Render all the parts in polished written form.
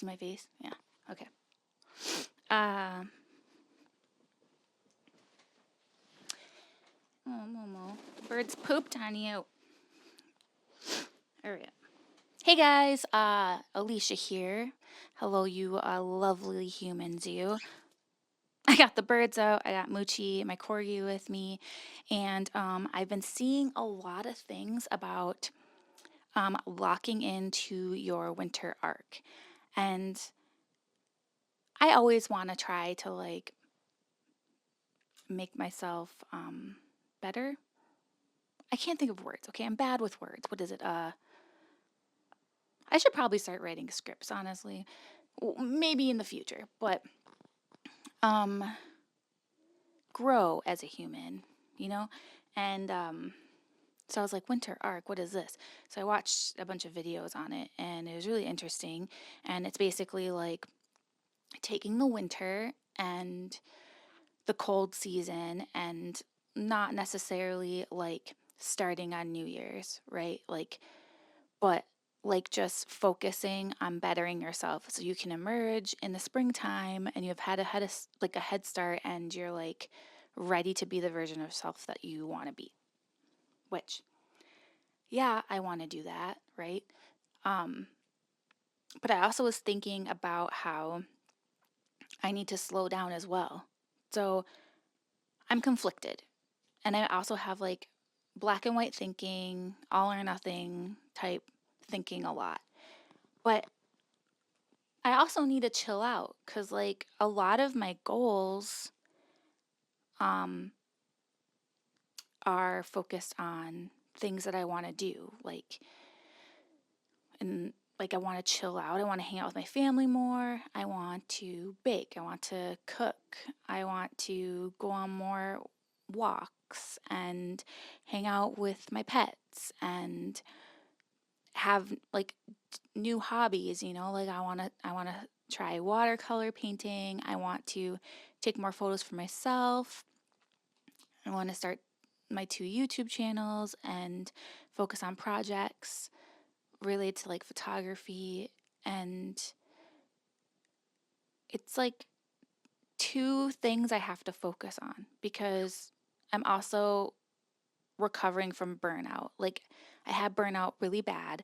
see my face? Yeah. Okay. Oh, Momo. Birds pooped on you. All right. Hey guys, Alicia here. Hello, you lovely humans, you. I got the birds out. I got Moochie, my corgi with me, and I've been seeing a lot of things about locking into your winter arc, and I always want to try to like make myself better. I can't think of words. Okay, I'm bad with words. What is it? I should probably start writing scripts, honestly. Maybe in the future, but um grow as a human, you know? And so I was like, winter arc, what is this? So I watched a bunch of videos on it and it was really interesting. And it's basically like taking the winter and the cold season and not necessarily like starting on New Year's, right? Like, but like just focusing on bettering yourself so you can emerge in the springtime and you've had like a head start and you're like ready to be the version of self that you want to be. Which, yeah, I want to do that, right? Um, but I also was thinking about how I need to slow down as well. So I'm conflicted. And I also have like black and white thinking, all or nothing type thinking a lot. But I also need to chill out because like a lot of my goals um are focused on things that I want to do. Like I want to chill out. I want to hang out with my family more. I want to bake. I want to cook. I want to go on more walks and hang out with my pets and have like new hobbies, you know? Like I want to try watercolor painting. I want to take more photos for myself. I want to start my 2 YouTube channels and focus on projects related to like photography. And it's like 2 things I have to focus on because I'm also recovering from burnout. Like I had burnout really bad.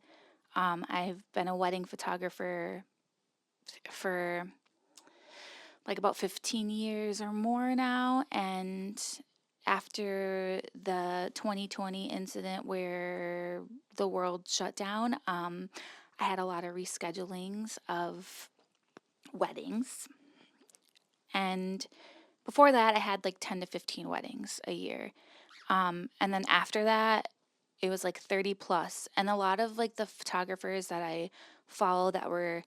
I've been a wedding photographer for like about 15 years or more now. And after the 2020 incident where the world shut down, I had a lot of reschedulings of weddings. And before that, I had like 10 to 15 weddings a year. And then after that, it was like 30 plus. And a lot of like the photographers that I follow that were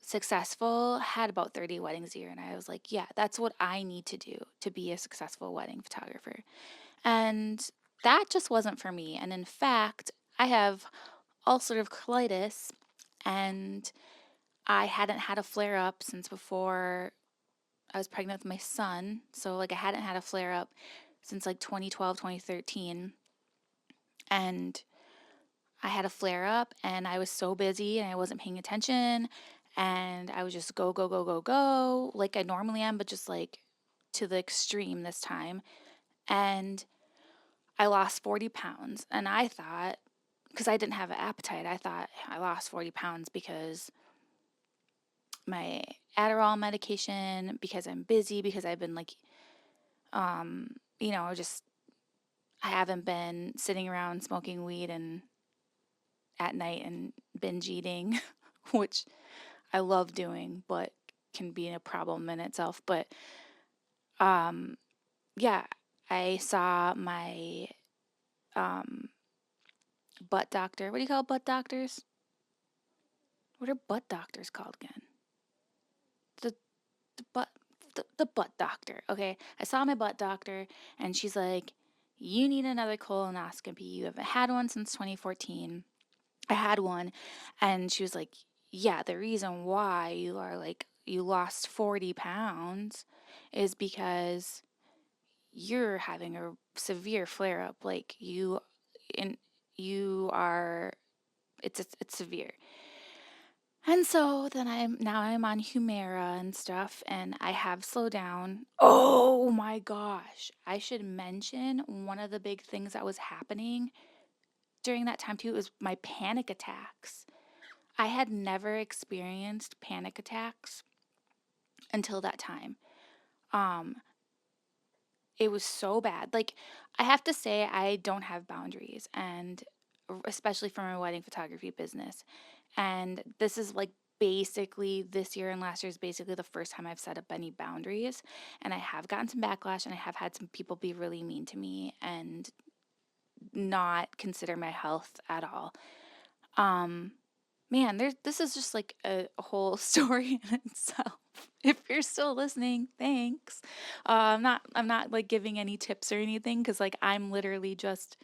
successful had about 30 weddings a year. And I was like, yeah, that's what I need to do to be a successful wedding photographer. And that just wasn't for me. And in fact, I have ulcerative colitis and I hadn't had a flare up since before I was pregnant with my son. So like I hadn't had a flare up since like 2012, 2013. And I had a flare up and I was so busy and I wasn't paying attention and I was just go, go, go, go, go, like I normally am, but just like to the extreme this time. And I lost 40 pounds. And I thought, because I didn't have an appetite, I thought I lost 40 pounds because my Adderall medication, because I'm busy, because I've been like, just I haven't been sitting around smoking weed and at night and binge eating, which I love doing, but can be a problem in itself. But um, yeah, I saw my butt doctor. What do you call butt doctors? What are butt doctors called again? The the butt the butt doctor. Okay, I saw my butt doctor, and she's like, "You need another colonoscopy. You haven't had one since 2014." I had one, and she was like, "Yeah, the reason why you lost 40 pounds is because you're having a severe flare up. Like you, and you are, it's severe." And so then I'm on Humira and stuff, and I have slowed down. Oh my gosh. I should mention one of the big things that was happening during that time too is my panic attacks. I had never experienced panic attacks until that time. Um, it was so bad. Like, I have to say, I don't have boundaries, and especially for my wedding photography business. And this is like basically this year and last year is basically the first time I've set up any boundaries. And I have gotten some backlash, and I have had some people be really mean to me and not consider my health at all. Um, Man, this is just like a whole story in itself. If you're still listening, thanks. I'm not like giving any tips or anything because like I'm literally just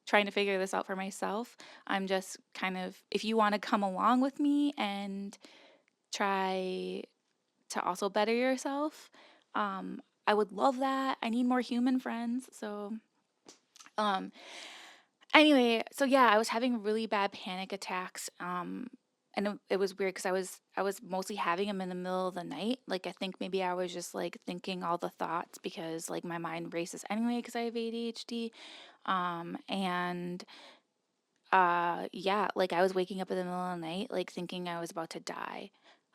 trying to figure this out for myself. I'm just kind of, if you want to come along with me and try to also better yourself, I would love that. I need more human friends. So, um, anyway, so yeah, I was having really bad panic attacks. And it was weird because I was mostly having them in the middle of the night. Like I think maybe I was just like thinking all the thoughts because like my mind races anyway because I have ADHD. And yeah, like I was waking up in the middle of the night like thinking I was about to die.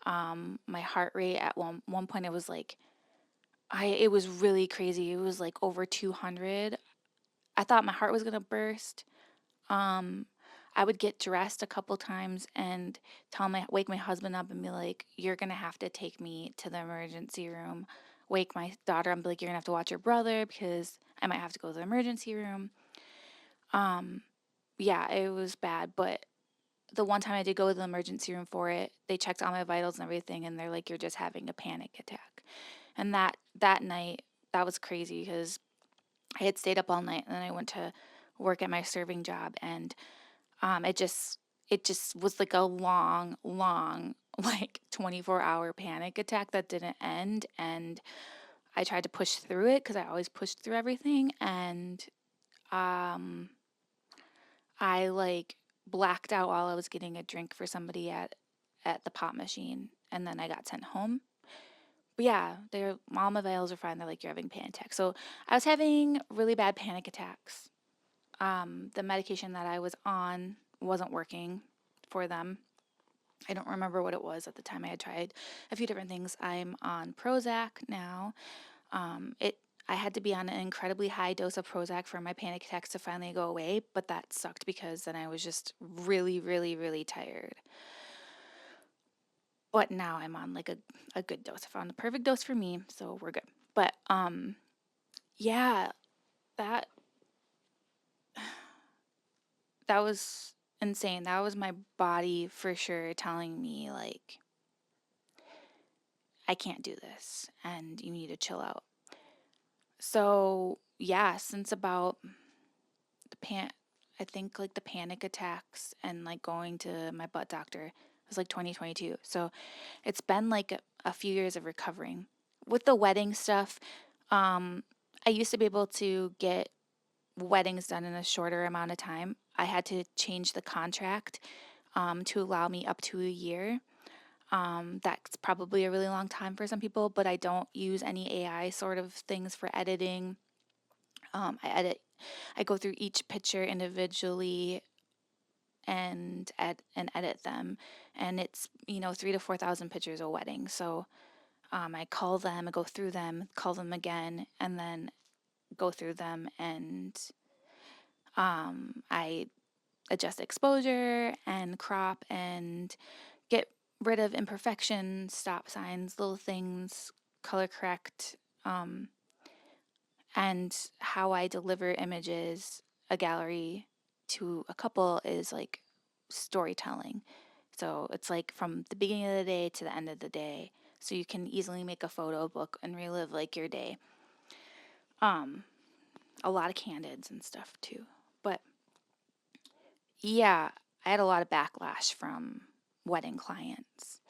My heart rate at one point it was like I it was really crazy. It was like over 200. I thought my heart was gonna burst. Um, I would get dressed a couple times and wake my husband up and be like, "You're gonna have to take me to the emergency room." Wake my daughter up and be like, "You're gonna have to watch your brother because I might have to go to the emergency room." Um, yeah, it was bad, but the one time I did go to the emergency room for it, they checked all my vitals and everything, and they're like, "You're just having a panic attack." And that night, that was crazy because I had stayed up all night and then I went to work at my serving job and it just was like a long, like 24-hour panic attack that didn't end. And I tried to push through it because I always pushed through everything. And um, I like blacked out while I was getting a drink for somebody at the pop machine. And then I got sent home. But yeah, all my vitals are fine. They're like, you're having panic attacks. So I was having really bad panic attacks. The medication that I was on wasn't working for them. I don't remember what it was at the time. I had tried a few different things. I'm on Prozac now. It I had to be on an incredibly high dose of Prozac for my panic attacks to finally go away, but that sucked because then I was just really, really, really tired. But now I'm on like a good dose. I found the perfect dose for me, so we're good. But yeah, that that was insane. That was my body for sure telling me like I can't do this and you need to chill out. So, yeah, since about the I think like the panic attacks and like going to my butt doctor was like 2022. So, it's been like a few years of recovering. With the wedding stuff, um I used to be able to get weddings done in a shorter amount of time. I had to change the contract to allow me up to a year. That's probably a really long time for some people, but I don't use any AI sort of things for editing. I go through each picture individually and edit them, and it's 3 to 4 thousand pictures a wedding. So I call them, I go through them, call them again, and then go through them, and I adjust exposure and crop and get rid of imperfections, stop signs, little things, color correct, um, and how I deliver images, a gallery to a couple is like storytelling. So it's like from the beginning of the day to the end of the day. So you can easily make a photo book and relive like your day. Um, a lot of candids and stuff too. But yeah, I had a lot of backlash from wedding clients.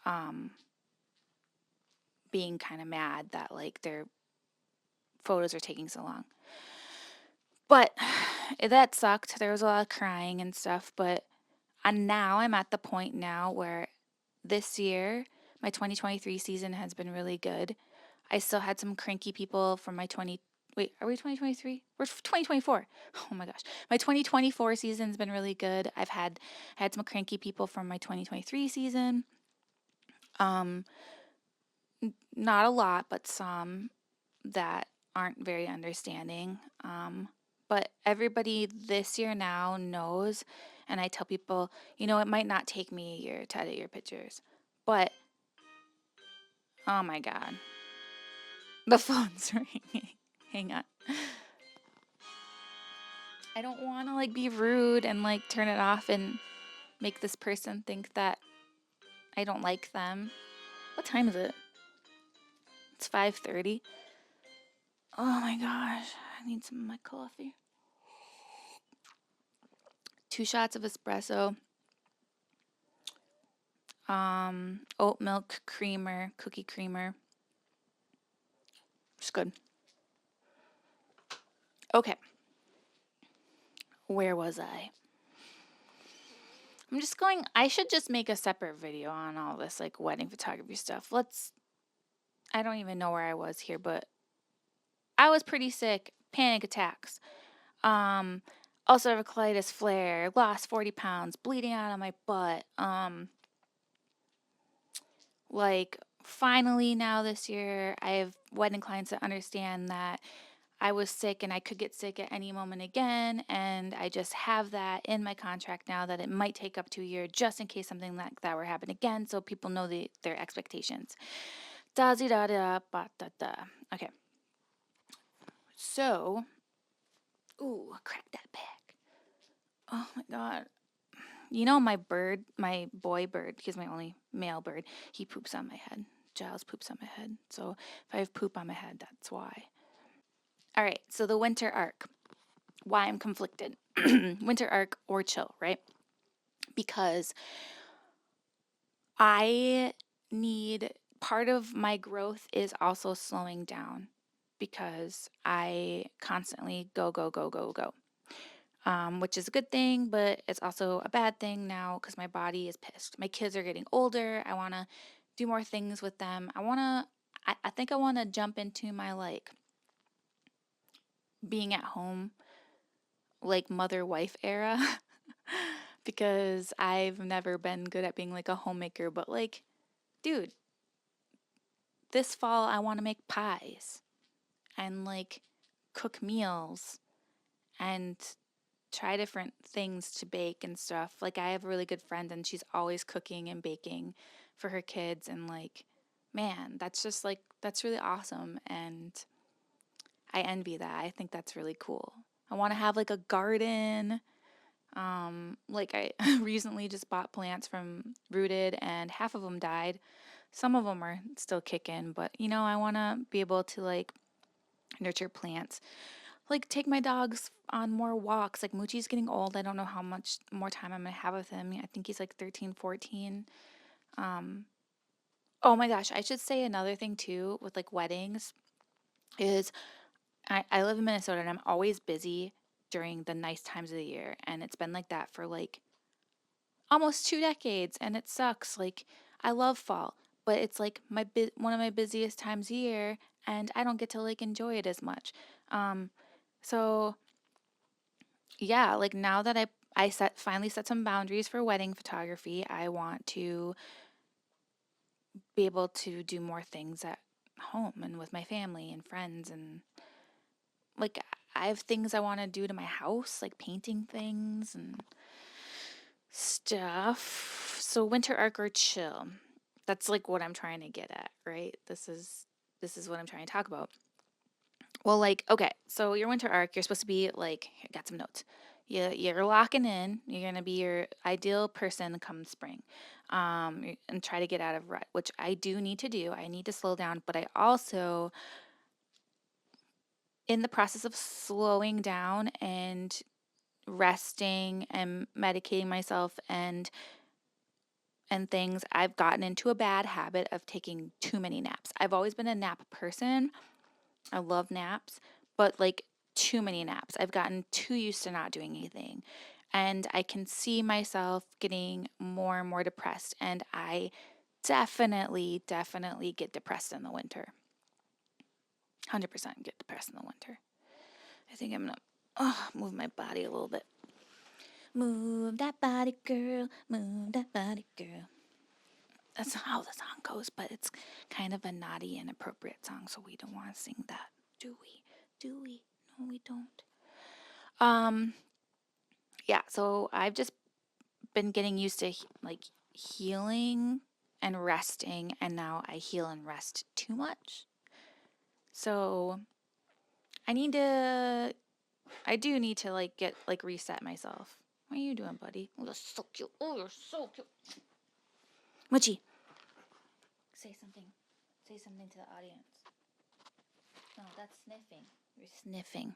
Um, being kind of mad that like their photos are taking so long. But that sucked. There was a lot of crying and stuff, but now I'm at the point now where this year, my 2023 season has been really good. I still had some cranky people from my 20. Wait, are we 2023? We're 2024. Oh my gosh. My 2024 season's been really good. I've had some cranky people from my 2023 season. Not a lot, but some that aren't very understanding. But everybody this year now knows, and I tell people, it might not take me a year to edit your pictures, but oh my God, the phone's ringing. Hang on. I don't want to be rude and turn it off and make this person think that I don't like them. What time is it? It's 5:30. Oh my gosh, I need some of my coffee. 2 shots of espresso. Oat milk creamer, cookie creamer. It's good. Okay. Where was I? I should just make a separate video on all this wedding photography stuff. I don't even know where I was here, but I was pretty sick. Panic attacks. Ulcerative colitis flare, lost 40 pounds, bleeding out of my butt. Finally now this year, I have wedding clients that understand that I was sick and I could get sick at any moment again, and I just have that in my contract now that it might take up to a year just in case something like that were happen again, so people know their expectations. Da da da da da da. Okay. So, ooh, crack that back. Oh my God. My boy bird, he's my only male bird, he poops on my head. Giles poops on my head. So if I have poop on my head, that's why. All right, so the winter arc. Why I'm conflicted. Winter arc or chill, right? Because I need, part of my growth is also slowing down because I constantly go, go, go, go, go. Which is a good thing, but it's also a bad thing now because my body is pissed. My kids are getting older. I want to do more things with them. I think I want to jump into my being at home, mother-wife era because I've never been good at being a homemaker, but dude, this fall I want to make pies and cook meals and try different things to bake and stuff. I have a really good friend and she's always cooking and baking for her kids, and man, that's just that's really awesome, and I envy that. I think that's really cool. I want to have a garden. I recently just bought plants from Rooted and half of them died. Some of them are still kicking, but I want to be able to nurture plants. Take my dogs on more walks. Moochie's getting old. I don't know how much more time I'm going to have with him. I think he's 13, 14. Oh my gosh, I should say another thing too with weddings is I live in Minnesota and I'm always busy during the nice times of the year. And it's been like that for almost 2 decades, and it sucks. I love fall, but it's one of my busiest times a year, and I don't get to enjoy it as much. So yeah, now that I finally set some boundaries for wedding photography, I want to be able to do more things at home and with my family and friends, and I have things I want to do to my house, painting things and stuff. So winter arc or chill. That's what I'm trying to get at, right? This is what I'm trying to talk about. Well, okay, so your winter arc, you're supposed to be I got some notes. You're locking in. You're gonna be your ideal person come spring, and try to get out of rut, which I do need to do. I need to slow down, but I also, in the process of slowing down and resting and medicating myself and things, I've gotten into a bad habit of taking too many naps. I've always been a nap person. I love naps, but too many naps. I've gotten too used to not doing anything. And I can see myself getting more and more depressed. And I definitely get depressed in the winter. 100% get depressed in the winter. I think I'm gonna move my body a little bit. Move that body, girl. Move that body, girl. That's how the song goes, but it's kind of a naughty, inappropriate song, so we don't want to sing that. Do we? Do we? No, we don't. Yeah, so I've just been getting used to like healing and resting, and now I heal and rest too much. So I do need to like reset myself. What are you doing, buddy? Oh, you're so cute. Oh, you're so cute. Mochi, say something. Say something to the audience. No, that's sniffing. You're sniffing.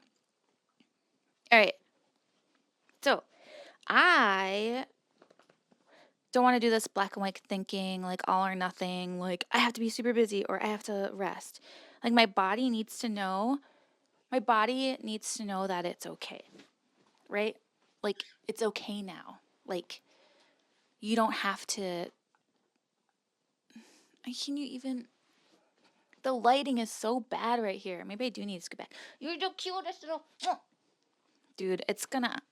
All right. So I don't want to do this black and white thinking, like all or nothing, like I have to be super busy or I have to rest. Like my body needs to know that it's okay, right? Like it's okay now. Like you don't have to. Can you even? The lighting is so bad right here. Maybe I do need to go back. You're the cutest little. Dude, it's gonna.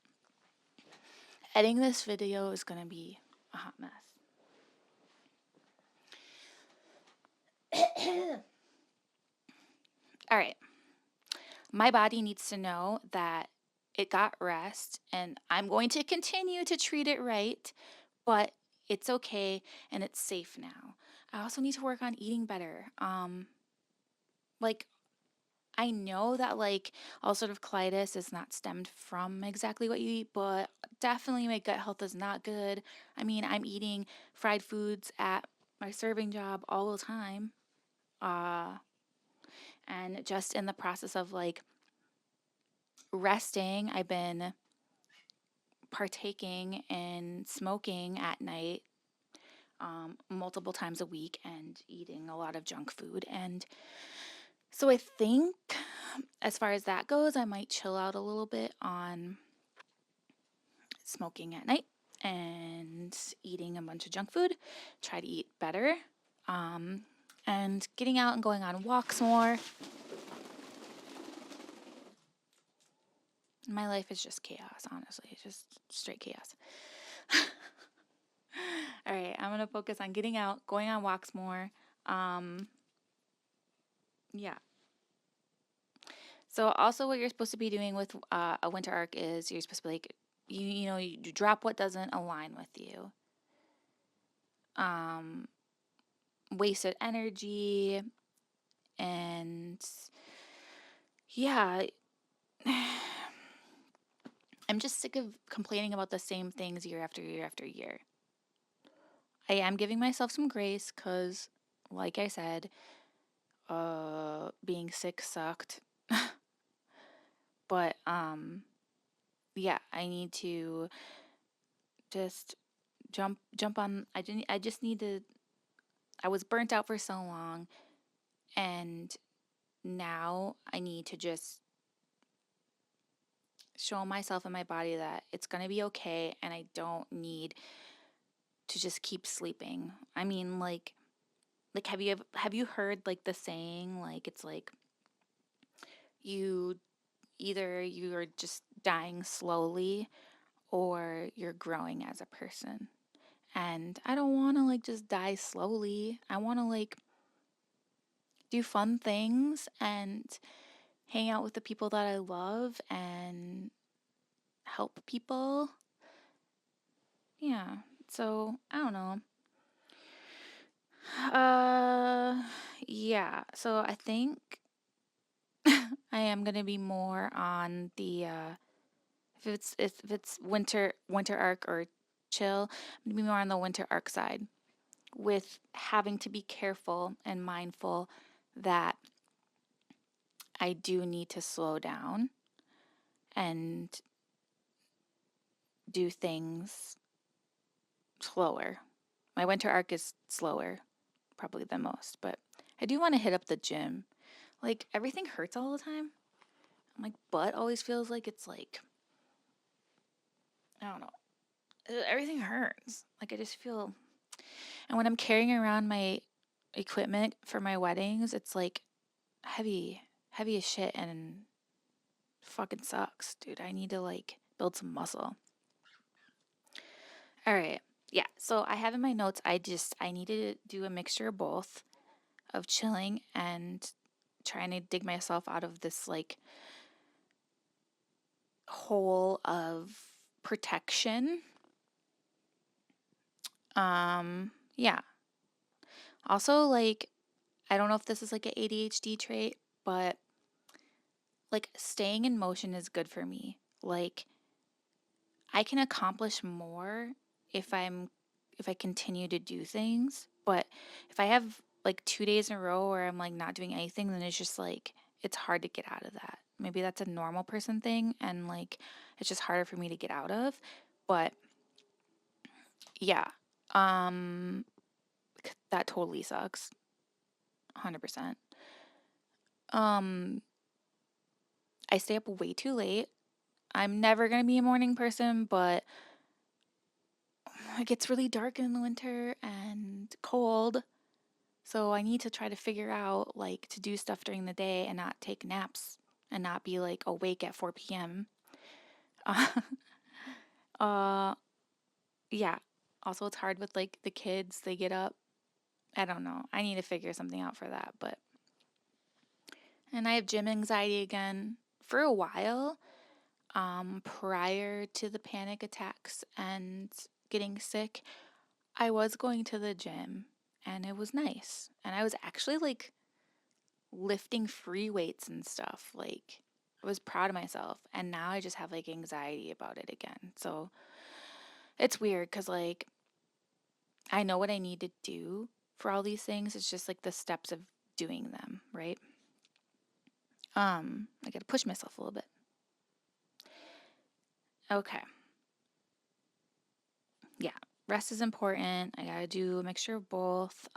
Editing this video is gonna be a hot mess. All right. My body needs to know that it got rest and I'm going to continue to treat it right, but it's okay and it's safe now. I also need to work on eating better. Like I know that like ulcerative colitis is not stemmed from exactly what you eat, but definitely my gut health is not good. I mean, I'm eating fried foods at my serving job all the time. And just in the process of like resting, I've been partaking in smoking at night multiple times a week and eating a lot of junk food. And so I think as far as that goes, I might chill out a little bit on smoking at night and eating a bunch of junk food, try to eat better, and getting out and going on walks more. My life is just chaos, honestly. It's just straight chaos. All right, I'm going to focus on getting out, going on walks more. Yeah. So also what you're supposed to be doing with a winter arc is you're supposed to be like, you drop what doesn't align with you. Wasted energy and yeah. I'm just sick of complaining about the same things year after year after year. I am giving myself some grace because, like I said, being sick sucked. But yeah, I need to just jump on. I just need to. I was burnt out for so long, and now I need to just show myself and my body that it's gonna be okay, and I don't need to just keep sleeping. I mean, like have you heard like the saying like it's like you are just dying slowly or you're growing as a person. And I don't want to like just die slowly. I want to like do fun things and hang out with the people that I love and help people. Yeah. So, I don't know. Yeah. So I think I am going to be more on the if it's winter arc or chill, I'm going to be more on the winter arc side with having to be careful and mindful that I do need to slow down and do things slower. My winter arc is slower, probably the most, but I do want to hit up the gym. Like, everything hurts all the time. My butt always feels like it's like, I don't know. Everything hurts. Like, I just feel And when I'm carrying around my equipment for my weddings, it's like heavy, heavy as shit and fucking sucks, dude. I need to like build some muscle. All right. Yeah. So I have in my notes, I need to do a mixture of both, of chilling and trying to dig myself out of this like hole of protection. Yeah. Also, like, I don't know if this is like an ADHD trait, but like staying in motion is good for me. Like, I can accomplish more if if I continue to do things, but if I have like 2 days in a row where I'm like not doing anything, then it's just like it's hard to get out of that. Maybe that's a normal person thing and like it's just harder for me to get out of. But yeah, um that totally sucks. 100%. Um I stay up way too late. I'm never going to be a morning person, but it gets really dark in the winter and cold. So I need to try to figure out like to do stuff during the day and not take naps and not be like awake at 4 p.m. Uh, uh yeah. Also it's hard with like the kids, they get up. I don't know. I need to figure something out for that, but and I have gym anxiety again for a while prior to the panic attacks and getting sick. I was going to the gym and it was nice. And I was actually like lifting free weights and stuff. Like, I was proud of myself. And now I just have like anxiety about it again. So it's weird because like I know what I need to do for all these things. It's just like the steps of doing them, right? I gotta push myself a little bit. Okay. Yeah. Rest is important. I gotta do a mixture of both.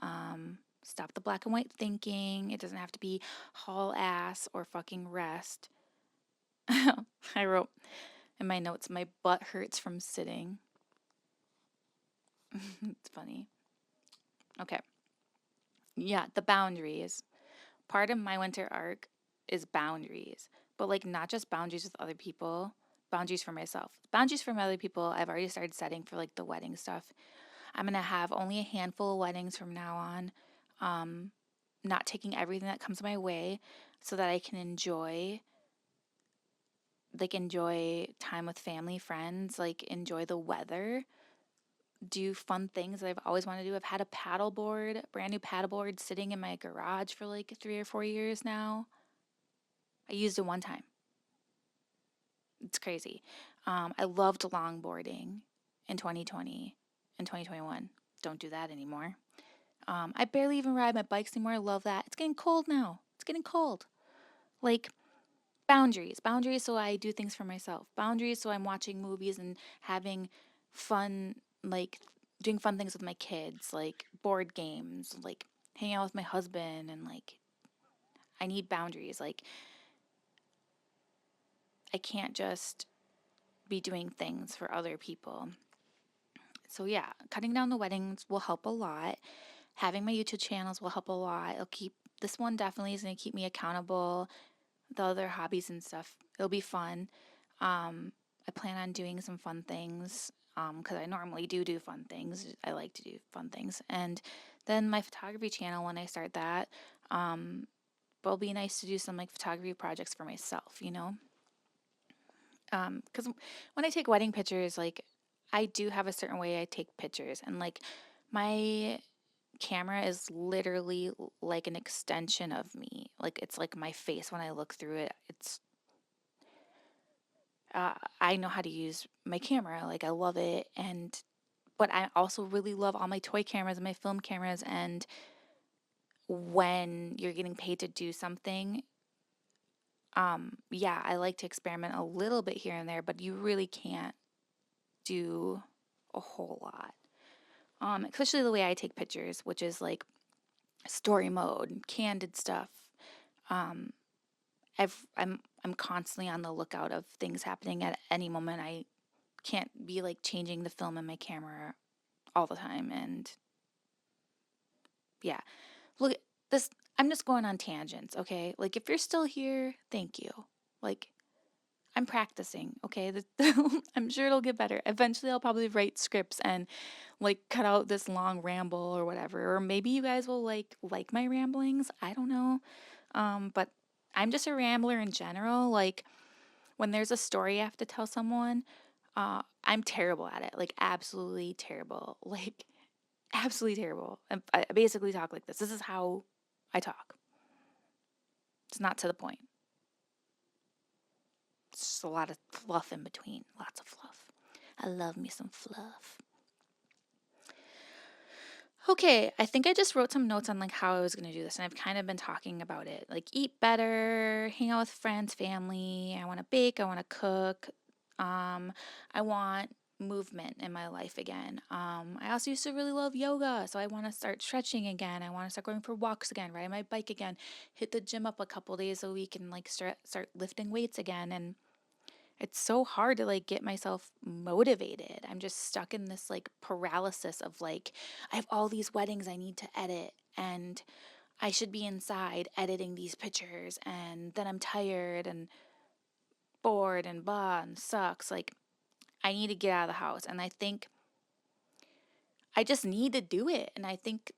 Stop the black and white thinking. It doesn't have to be haul ass or fucking rest. I wrote in my notes, my butt hurts from sitting. It's funny. Okay. Yeah, the boundaries. Part of my winter arc is boundaries, but like not just boundaries with other people, boundaries for myself. Boundaries from other people, I've already started setting for like the wedding stuff. I'm going to have only a handful of weddings from now on. Not taking everything that comes my way so that I can enjoy time with family, friends, like enjoy the weather, do fun things that I've always wanted to do. I've had a paddleboard, brand new paddleboard sitting in my garage for like 3 or 4 years now. I used it one time. It's crazy. I loved longboarding in 2020 and 2021. Don't do that anymore. I barely even ride my bikes anymore. I love that. It's getting cold now. It's getting cold. Like, boundaries. Boundaries so I do things for myself. Boundaries so I'm watching movies and having fun, like doing fun things with my kids, like board games, like hanging out with my husband, and like I need boundaries. Like, I can't just be doing things for other people. So yeah, cutting down the weddings will help a lot. Having my YouTube channels will help a lot. It'll keep this one definitely is going to keep me accountable. The other hobbies and stuff, it'll be fun. I plan on doing some fun things because I normally do fun things. I like to do fun things. And then my photography channel, when I start that, it'll be nice to do some like photography projects for myself, you know? Because when I take wedding pictures, like I do have a certain way I take pictures, and like my camera is literally like an extension of me. Like it's like my face when I look through it. I know how to use my camera. Like I love it, and but I also really love all my toy cameras and my film cameras. And when you're getting paid to do something, yeah, I like to experiment a little bit here and there, but you really can't do a whole lot. Especially the way I take pictures, which is like story mode, candid stuff. Um, I'm constantly on the lookout of things happening at any moment. I can't be like changing the film in my camera all the time, and Yeah. Look, this, I'm just going on tangents, okay? Like, if you're still here, thank you. Like, I'm practicing, okay? I'm sure it'll get better. Eventually, I'll probably write scripts and like cut out this long ramble or whatever. Or maybe you guys will like my ramblings. I don't know. But I'm just a rambler in general. Like when there's a story I have to tell someone, I'm terrible at it. Like absolutely terrible. Like absolutely terrible. And I basically talk like this. This is how I talk. It's not to the point. It's just a lot of fluff in between. Lots of fluff. I love me some fluff. Okay, I think I just wrote some notes on like how I was going to do this, and I've kind of been talking about it. Like eat better, hang out with friends, family. I want to bake, I want to cook. I want movement in my life again. I also used to really love yoga, so I want to start stretching again. I want to start going for walks again, ride my bike again, hit the gym up a couple days a week and like start lifting weights again. And it's so hard to like get myself motivated. I'm just stuck in this like paralysis of like, I have all these weddings I need to edit and I should be inside editing these pictures and then I'm tired and bored and blah and sucks. Like, I need to get out of the house. And I think I just need to do it. And I think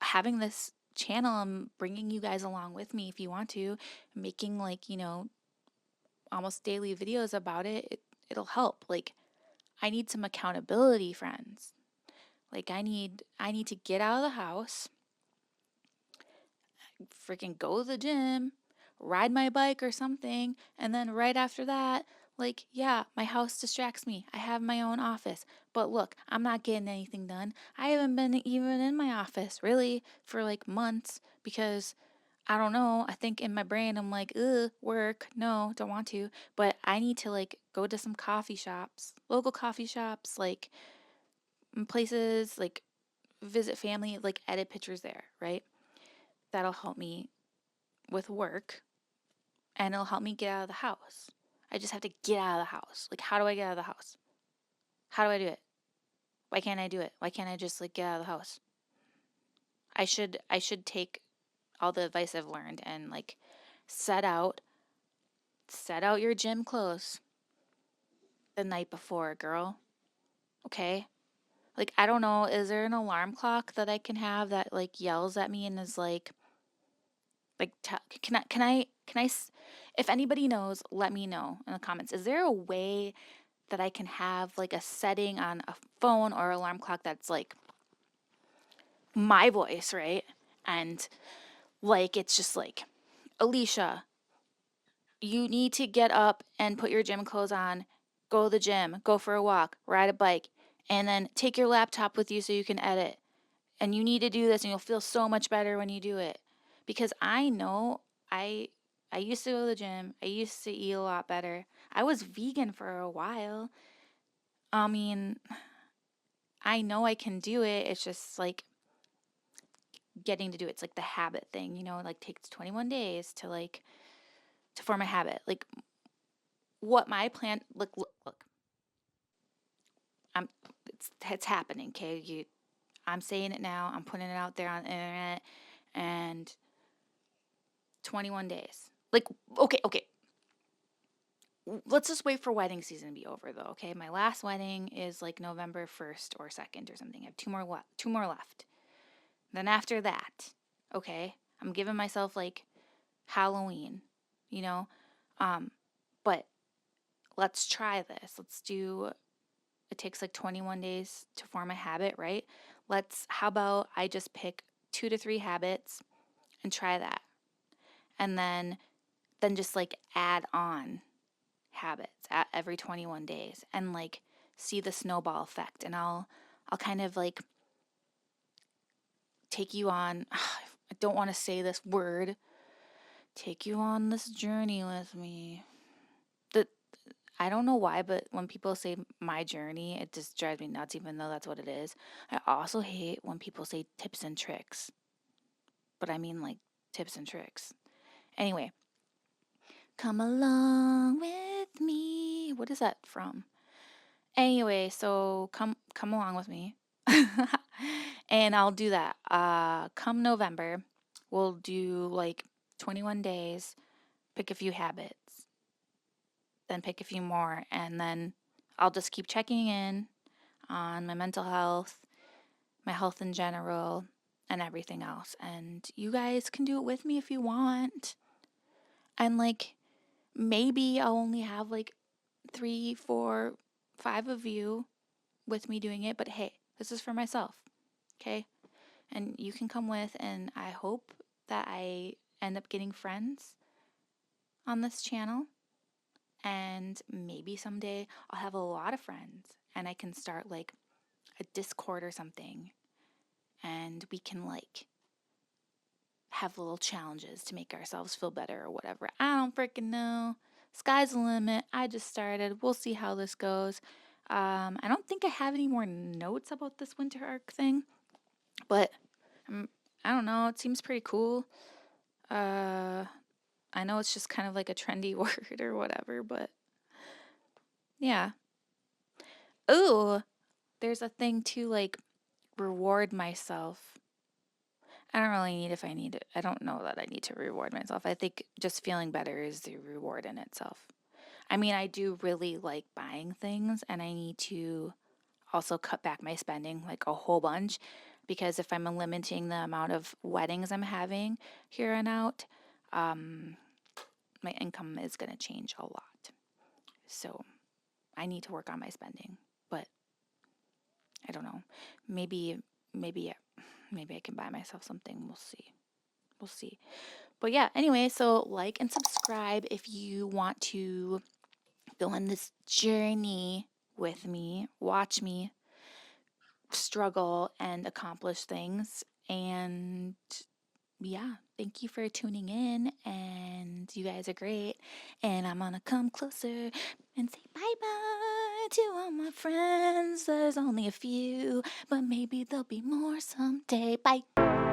having this channel and bringing you guys along with me if you want to, making like, almost daily videos about it'll help. Like, I need some accountability, friends. Like I need to get out of the house, freaking go to the gym, ride my bike or something, and then right after that, like yeah, my house distracts me. I have my own office. But look, I'm not getting anything done. I haven't been even in my office really for like months because I don't know. I think in my brain I'm like, ugh, work. No, don't want to. But I need to like go to some coffee shops, local coffee shops, like places like visit family, like edit pictures there, right? That'll help me with work and it'll help me get out of the house. I just have to get out of the house. Like, how do I get out of the house? How do I do it? Why can't I do it? Why can't I just like get out of the house? I should take all the advice I've learned and like set out set out your gym clothes the night before, girl. Okay? Like, I don't know, is there an alarm clock that I can have that like yells at me and is like, if anybody knows, let me know in the comments. Is there a way that I can have like a setting on a phone or alarm clock that's like my voice, right? And like, it's just like, Alicia, you need to get up and put your gym clothes on, go to the gym, go for a walk, ride a bike, and then take your laptop with you so you can edit. And you need to do this and you'll feel so much better when you do it. Because I know I I used to go to the gym. I used to eat a lot better. I was vegan for a while. I mean, I know I can do it. It's just like getting to do it. It's like the habit thing, it like takes 21 days to like to form a habit. Like what my plan look. I'm it's happening, okay? I'm saying it now. I'm putting it out there on the internet and 21 days. Like okay. Let's just wait for wedding season to be over though, okay? My last wedding is like November 1st or 2nd or something. I have two more left. Then after that, okay, I'm giving myself like Halloween, you know? Um, but let's try this. Let's do it takes like 21 days to form a habit, right? How about I just pick 2 to 3 habits and try that. And then just like add on habits at every 21 days and like see the snowball effect. And I'll kind of like take you on I don't want to say this word, take you on this journey with me. The I don't know why, but when people say my journey, it just drives me nuts even though that's what it is. I also hate when people say tips and tricks. But I mean like tips and tricks. Anyway, come along with me. What is that from? Anyway, so come along with me. And I'll do that. Come November, we'll do like 21 days, pick a few habits, then pick a few more, and then I'll just keep checking in on my mental health, my health in general, and everything else. And you guys can do it with me if you want. And like, maybe I'll only have like 3, 4, 5 of you with me doing it, but hey, this is for myself, okay? And you can come with, and I hope that I end up getting friends on this channel. And maybe someday I'll have a lot of friends and I can start like a Discord or something, and we can like have little challenges to make ourselves feel better or whatever. I don't freaking know. Sky's the limit. I just started. We'll see how this goes. I don't think I have any more notes about this winter arc thing, but I don't know. It seems pretty cool. I know it's just kind of like a trendy word or whatever, but yeah. Ooh, there's a thing to like reward myself. I don't really need if I need it. I don't know that I need to reward myself. I think just feeling better is the reward in itself. I mean, I do really like buying things, and I need to also cut back my spending like a whole bunch, because if I'm limiting the amount of weddings I'm having here on out, my income is going to change a lot. So I need to work on my spending, but I don't know. Maybe, maybe, maybe I can buy myself something. We'll see. We'll see. But yeah, anyway, so like and subscribe if you want to go on this journey with me, watch me struggle and accomplish things. And yeah, thank you for tuning in. And you guys are great. And I'm gonna come closer and say bye bye to all my friends. There's only a few, but maybe there'll be more someday. Bye.